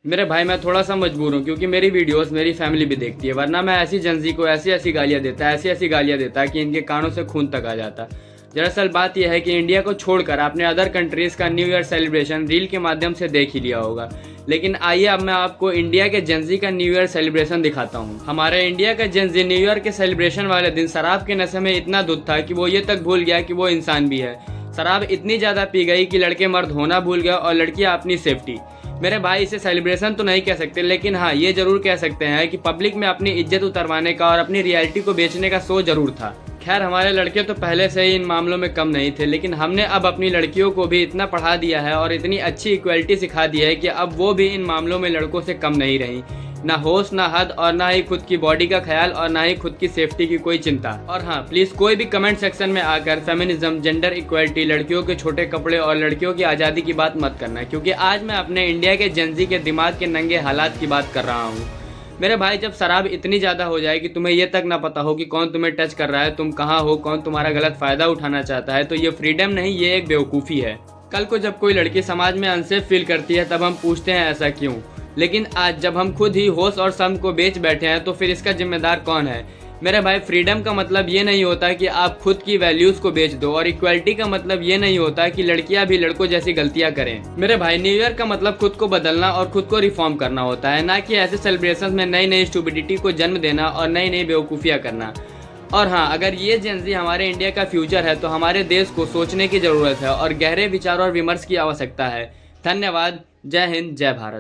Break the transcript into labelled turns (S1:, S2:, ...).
S1: मेरे भाई मैं थोड़ा सा मजबूर हूँ क्योंकि मेरी वीडियोस मेरी फैमिली भी देखती है, वरना मैं ऐसी जनजी को ऐसी ऐसी गालियाँ देता, ऐसी ऐसी गालियाँ देता कि इनके कानों से खून तक आ जाता। दरअसल बात यह है कि इंडिया को छोड़कर आपने अदर कंट्रीज़ का न्यू ईयर सेलिब्रेशन रील के माध्यम से देख ही लिया होगा, लेकिन आइए अब मैं आपको इंडिया के जेंजी का न्यू ईयर सेलिब्रेशन दिखाता हूँ। हमारे इंडिया का जेंजी न्यू ईयर के सेलिब्रेशन वाले दिन शराब के नशे में इतना धुत था कि वो ये तक भूल गया कि वो इंसान भी है। शराब इतनी ज़्यादा पी गई कि लड़के मर्द होना भूल गए और लड़कियाँ अपनी सेफ्टी। मेरे भाई इसे सेलिब्रेशन तो नहीं कह सकते, लेकिन हाँ ये जरूर कह सकते हैं कि पब्लिक में अपनी इज्जत उतरवाने का और अपनी रियलिटी को बेचने का शो जरूर था। खैर हमारे लड़के तो पहले से ही इन मामलों में कम नहीं थे, लेकिन हमने अब अपनी लड़कियों को भी इतना पढ़ा दिया है और इतनी अच्छी इक्वलिटी सिखा दी है कि अब वो भी इन मामलों में लड़कों से कम नहीं रही। ना होश ना हद और ना ही खुद की बॉडी का ख्याल और ना ही खुद की सेफ्टी की कोई चिंता। और हाँ प्लीज़ कोई भी कमेंट सेक्शन में आकर फेमिनिज्म, जेंडर इक्वलिटी, लड़कियों के छोटे कपड़े और लड़कियों की आज़ादी की बात मत करना, क्योंकि आज मैं अपने इंडिया के जेंजी के दिमाग के नंगे हालात की बात कर रहा हूँ। मेरे भाई जब शराब इतनी ज़्यादा हो जाए कि तुम्हें ये तक ना पता हो कि कौन तुम्हें टच कर रहा है, तुम कहाँ हो, कौन तुम्हारा गलत फ़ायदा उठाना चाहता है, तो ये फ्रीडम नहीं, ये एक बेवकूफ़ी है। कल को जब कोई लड़की समाज में अनसेफ फील करती है तब हम पूछते हैं ऐसा क्यों, लेकिन आज जब हम खुद ही होश और सम को बेच बैठे हैं तो फिर इसका जिम्मेदार कौन है। मेरे भाई फ्रीडम का मतलब ये नहीं होता कि आप खुद की वैल्यूज़ को बेच दो, और इक्वलिटी का मतलब ये नहीं होता कि लड़कियां भी लड़कों जैसी गलतियां करें। मेरे भाई न्यू ईयर का मतलब खुद को बदलना और खुद को रिफॉर्म करना होता है, ना कि ऐसे सेलिब्रेशन में नई नई स्टूपिडिटी को जन्म देना और नई नई बेवकूफ़ियाँ करना। और हाँ, अगर ये जेंजी हमारे इंडिया का फ्यूचर है तो हमारे देश को सोचने की ज़रूरत है और गहरे विचार और विमर्श की आवश्यकता है। धन्यवाद। जय हिंद, जय भारत।